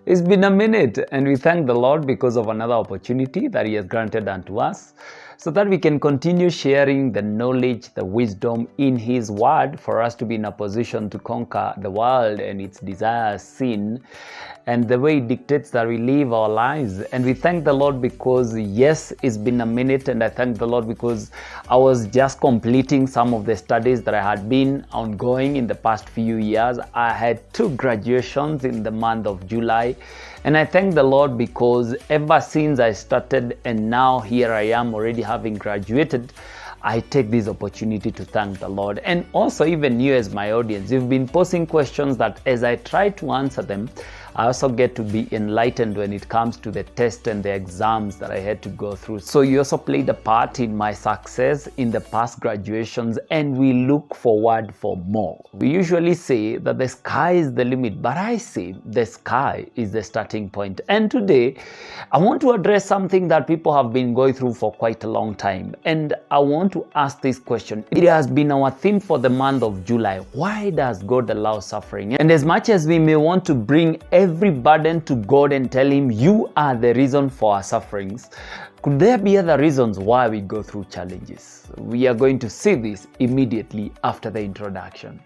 It's been a minute, and we thank the Lord because of another opportunity that He has granted unto us so that we can continue sharing the knowledge, the wisdom in His Word for us to be in a position to conquer the world and its desires, sin, and the way it dictates that we live our lives. And we thank the Lord because, yes, it's been a minute, and I thank the Lord because I was just completing some of the studies that I had been ongoing in the past few years. I had 2 graduations in the month of July, and I thank the Lord because ever since I started and now here I am already having graduated, I take this opportunity to thank the Lord. And also, even you as my audience, you've been posing questions that as I try to answer them, I also get to be enlightened when it comes to the test and the exams that I had to go through. So you also played a part in my success in the past graduations, and we look forward for more. We usually say that the sky is the limit, but I say the sky is the starting point. And today, I want to address something that people have been going through for quite a long time. And I want to ask this question. It has been our theme for the month of July. Why does God allow suffering? And as much as we may want to bring every burden to God and tell Him, you are the reason for our sufferings, could there be other reasons why we go through challenges? We are going to see this immediately after the introduction.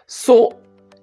So,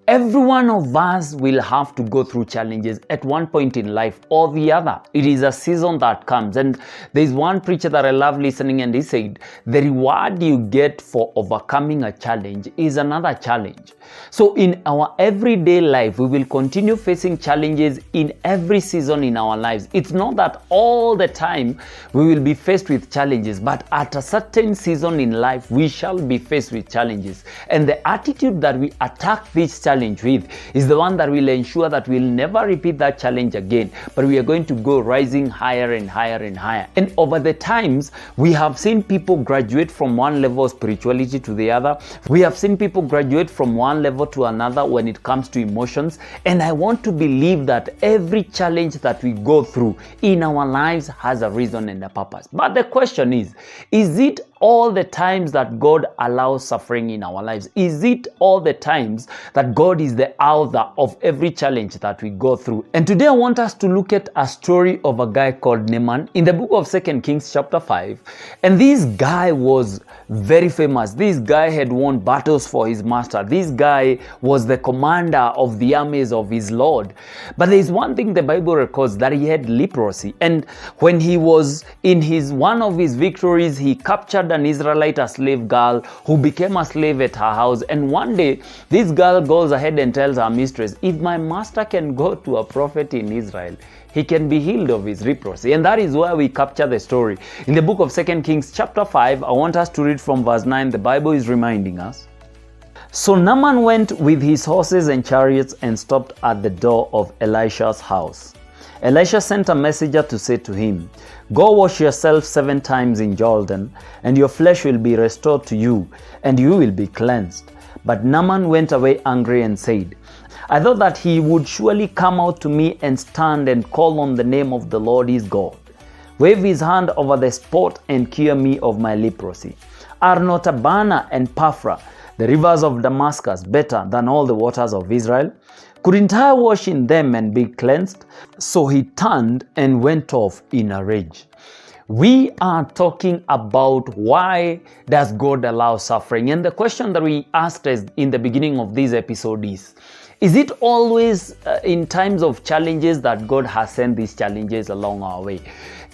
every one of us will have to go through challenges at one point in life or the other. It is a season that comes. And there's one preacher that I love listening, and he said, the reward you get for overcoming a challenge is another challenge. So in our everyday life, we will continue facing challenges in every season in our lives. It's not that all the time we will be faced with challenges, but at a certain season in life, we shall be faced with challenges. And the attitude that we attack this challenge with is the one that will ensure that we'll never repeat that challenge again, but we are going to go rising higher and higher and higher. And over the times, we have seen people graduate from one level of spirituality to the other. We have seen people graduate from one level to another when it comes to emotions. And I want to believe that every challenge that we go through in our lives has a reason and a purpose. But the question is it all the times that God allows suffering in our lives? Is it all the times that God is the author of every challenge that we go through? And today I want us to look at a story of a guy called Naaman in the book of 2 Kings chapter 5. And this guy was very famous. This guy had won battles for his master. This guy was the commander of the armies of his Lord. But there is one thing the Bible records, that he had leprosy. And when he was in one of his victories, he captured an Israelite, a slave girl, who became a slave at her house. And one day, this girl goes ahead and tells her mistress, if my master can go to a prophet in Israel, he can be healed of his leprosy. And that is where we capture the story. In the book of 2 Kings chapter 5, I want us to read from verse 9. The Bible is reminding us. So Naaman went with his horses and chariots and stopped at the door of Elisha's house. Elisha sent a messenger to say to him, go wash yourself 7 times in Jordan, and your flesh will be restored to you, and you will be cleansed. But Naaman went away angry and said, I thought that he would surely come out to me and stand and call on the name of the Lord his God, wave his hand over the spot and cure me of my leprosy. Are not Abana and Paphra, the rivers of Damascus, better than all the waters of Israel? Couldn't I wash in them and be cleansed? So he turned and went off in a rage. We are talking about why does God allow suffering? And the question that we asked in the beginning of this episode is it always in times of challenges that God has sent these challenges along our way?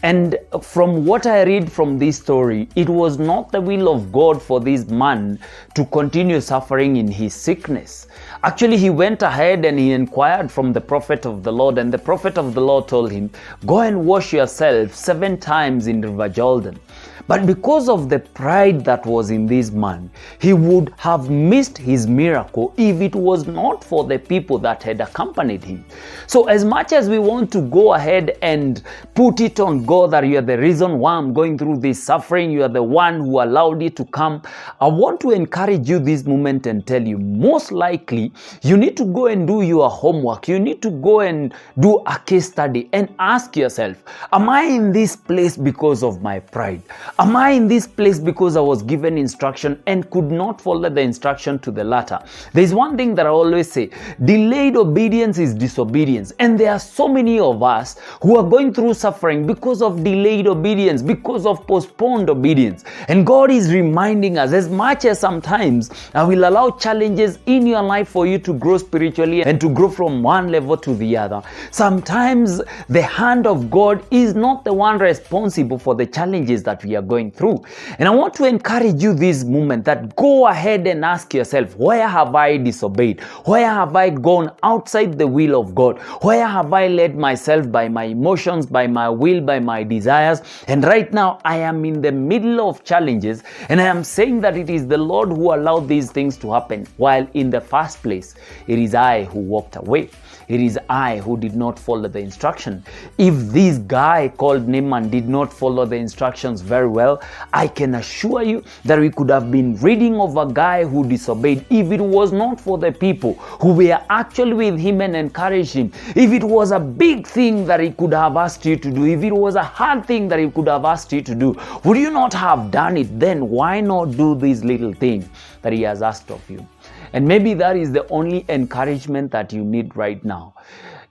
And from what I read from this story, it was not the will of God for this man to continue suffering in his sickness. Actually, he went ahead and he inquired from the prophet of the Lord, and the prophet of the Lord told him, go and wash yourself 7 times in River Jordan. But because of the pride that was in this man, he would have missed his miracle if it was not for the people that had accompanied him. So as much as we want to go ahead and put it on God that you are the reason why I'm going through this suffering, you are the one who allowed it to come, I want to encourage you this moment and tell you, most likely, you need to go and do your homework. You need to go and do a case study and ask yourself, am I in this place because of my pride? Am I in this place because I was given instruction and could not follow the instruction to the latter? There's one thing that I always say, delayed obedience is disobedience. And there are so many of us who are going through suffering because of delayed obedience, because of postponed obedience. And God is reminding us, as much as sometimes I will allow challenges in your life for you to grow spiritually and to grow from one level to the other, sometimes the hand of God is not the one responsible for the challenges that we are going through. And I want to encourage you this moment that go ahead and ask yourself, where have I disobeyed? Where have I gone outside the will of God? Where have I led myself by my emotions, by my will, by my desires? And right now I am in the middle of challenges, and I am saying that it is the Lord who allowed these things to happen, while in the first place it is I who walked away. It is I who did not follow the instruction. If this guy called Naaman did not follow the instructions very well, I can assure you that we could have been reading of a guy who disobeyed if it was not for the people who were actually with him and encouraged him. If it was a big thing that he could have asked you to do, if it was a hard thing that he could have asked you to do, would you not have done it? Then why not do these little things that he has asked of you? And maybe that is the only encouragement that you need right now.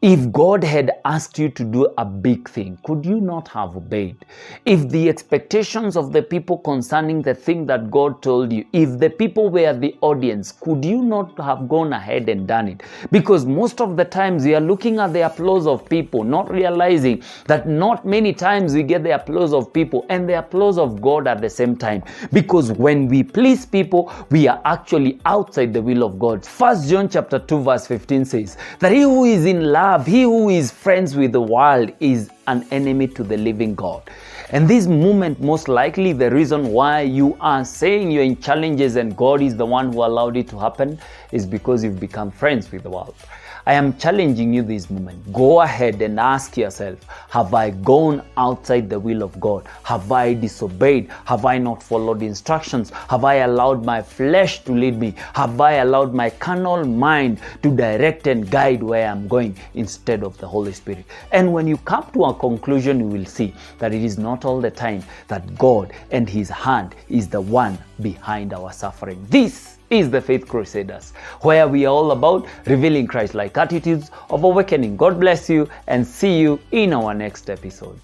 If God had asked you to do a big thing, could you not have obeyed? If the expectations of the people concerning the thing that God told you, if the people were the audience, could you not have gone ahead and done it? Because most of the times we are looking at the applause of people, not realizing that not many times we get the applause of people and the applause of God at the same time. Because when we please people, we are actually outside the will of God. 1 John chapter 2 verse 15 says that he who is in love, he who is friends with the world is an enemy to the living God. And this moment, most likely the reason why you are saying you're in challenges and God is the one who allowed it to happen is because you've become friends with the world. I am challenging you this moment. Go ahead and ask yourself, have I gone outside the will of God? Have I disobeyed? Have I not followed instructions? Have I allowed my flesh to lead me? Have I allowed my carnal mind to direct and guide where I'm going instead of the Holy Spirit? And when you come to a conclusion, you will see that it is not all the time that God and His hand is the one behind our suffering. This is the Faith Crusaders, where we are all about revealing Christ-like attitudes of awakening. God bless you and see you in our next episode.